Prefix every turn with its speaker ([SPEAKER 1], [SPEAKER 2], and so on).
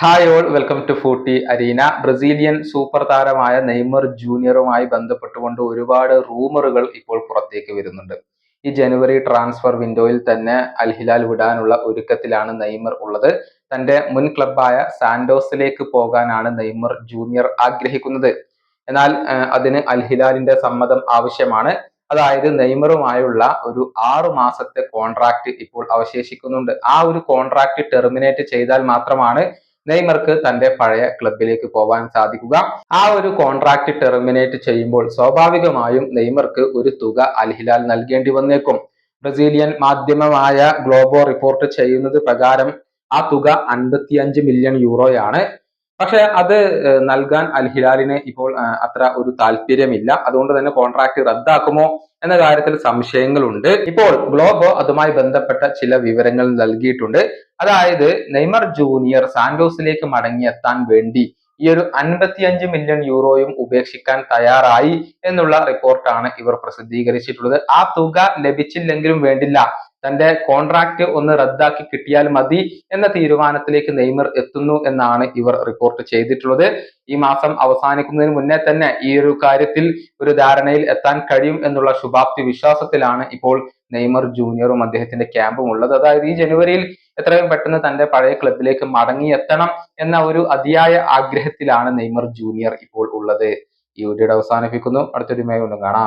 [SPEAKER 1] Hi all, welcome to footy arena. Brazilian super താരമായ Neymar ജൂനിയറുമായി ബന്ധപ്പെട്ടുകൊണ്ട് ഒരുപാട് റൂമറുകൾ ഇപ്പോൾ പുറത്തേക്ക് വരുന്നുണ്ട്. ഈ ജനുവരി ട്രാൻസ്ഫർ വിൻഡോയിൽ തന്നെ അൽ ഹിലാൽ വിടാനുള്ള ഒരുക്കത്തിലാണ് നെയ്മർ ഉള്ളത്. തന്റെ മുൻ ക്ലബായ സാന്റോസിലേക്ക് പോകാനാണ് നെയ്മർ ജൂനിയർ ആഗ്രഹിക്കുന്നത്. എന്നാൽ അതിന് അൽ ഹിലാലിന്റെ സമ്മതം ആവശ്യമാണ്. അതായത് നെയ്മറുമായുള്ള ഒരു 6 മാസത്തെ കോൺട്രാക്ട് ഇപ്പോൾ അവശേഷിക്കുന്നുണ്ട്. ആ ഒരു കോൺട്രാക്ട് ടെർമിനേറ്റ് ചെയ്താൽ മാത്രമാണ് നെയ്മർക്ക് തന്റെ പഴയ ക്ലബിലേക്ക് പോകാൻ സാധിക്കുക. ആ ഒരു കോൺട്രാക്ട് ടെർമിനേറ്റ് ചെയ്യുമ്പോൾ സ്വാഭാവികമായും നെയ്മർക്ക് ഒരു തുക അൽ ഹിലാൽ നൽകേണ്ടി വന്നേക്കും. ബ്രസീലിയൻ മാധ്യമമായ ഗ്ലോബോ റിപ്പോർട്ട് ചെയ്യുന്നത് പ്രകാരം ആ തുക 55 മില്യൺ യൂറോയാണ്. പക്ഷെ അത് നൽകാൻ അൽ ഹിലാലിന് ഇപ്പോൾ അത്ര ഒരു താല്പര്യമില്ല. അതുകൊണ്ട് തന്നെ കോൺട്രാക്ട് റദ്ദാക്കുമോ എന്ന കാര്യത്തിൽ സംശയങ്ങളുണ്ട്. ഇപ്പോൾ ഗ്ലോബോ അതുമായി ബന്ധപ്പെട്ട ചില വിവരങ്ങൾ നൽകിയിട്ടുണ്ട്. അതായത് നെയ്മർ ജൂനിയർ സാന്റോസിലേക്ക് മടങ്ങിയെത്താൻ വേണ്ടി ഈ ഒരു 55 മില്യൺ യൂറോയും ഉപേക്ഷിക്കാൻ തയ്യാറായി എന്നുള്ള റിപ്പോർട്ടാണ് ഇവർ പ്രസിദ്ധീകരിച്ചിട്ടുള്ളത്. ആ തുക ലഭിച്ചില്ലെങ്കിലും വേണ്ടില്ല, തന്റെ കോൺട്രാക്ട് ഒന്ന് റദ്ദാക്കി കിട്ടിയാൽ മതി എന്ന തീരുമാനത്തിലേക്ക് നെയ്മർ എത്തുന്നു എന്നാണ് ഇവർ റിപ്പോർട്ട് ചെയ്തിട്ടുള്ളത്. ഈ മാസം അവസാനിക്കുന്നതിന് മുന്നേ തന്നെ ഈ ഒരു കാര്യത്തിൽ ഒരു ധാരണയിൽ എത്താൻ കഴിയും എന്നുള്ള ശുഭാപ്തി വിശ്വാസത്തിലാണ് ഇപ്പോൾ നെയ്മർ ജൂനിയറും അദ്ദേഹത്തിന്റെ ക്യാമ്പും ഉള്ളത്. അതായത് ഈ ജനുവരിയിൽ എത്രയും പെട്ടെന്ന് തന്റെ പഴയ ക്ലബിലേക്ക് മടങ്ങിയെത്തണം എന്ന ഒരു അതിയായ ആഗ്രഹത്തിലാണ് നെയ്മർ ജൂനിയർ ഇപ്പോൾ ഉള്ളത്. ഈ വീഡിയോ അവസാനിപ്പിക്കുന്നു. അടുത്തൊരു വീഡിയോയിൽ കാണാം.